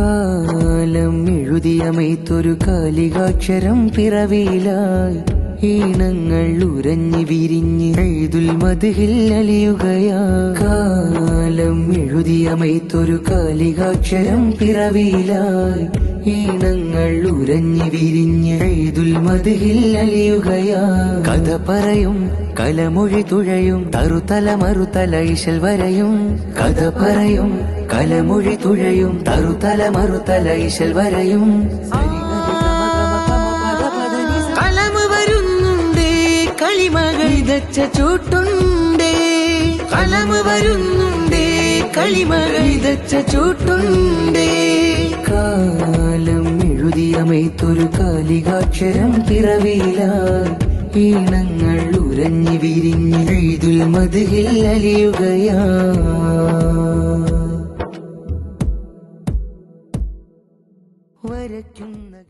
കാലം എഴുതിയമൈത്തൊരു കാലികാക്ഷരം പിറവിയിലായി ഈണങ്ങൾ ഉരഞ്ഞു വിരിഞ്ഞ് എഴുതുൽ മദ്ഹിൽ അലിയുകയാ. കാലം എഴുതിയമൈത്തൊരു കാലികാക്ഷരം പിറവിയിലായി ഈണങ്ങൾ ഉരഞ്ഞു വിരിഞ്ഞ് എഴുതുൽ മദ്ഹിൽ അലിയുകയാ. കഥ പറയും കലമൊഴി തുഴയും തറുതല മറുതല ഇശൽ വരയും. കഥ പറയും കലമൊഴി തുഴയും തറുതല മറുതല ഇശൽ വരയും. കലമ് വരുന്നുണ്ടേ കളിമകൾ വിതച്ച ചൂട്ടുണ്ടേ. കലമ് വരുന്നുണ്ടേ കളിമകൾ വിതച്ച ചൂട്ടുണ്ടേ. കാലം എഴുതിയമൈത്തൊരു കാലികാക്ഷരം പിറവിയിലായി ഈണങ്ങൾ ഉരഞ്ഞു വിരിഞ്ഞ് എഴുതുൽ മദ്ഹിൽ അലിയുകയാ. വരയ്ക്കുന്ന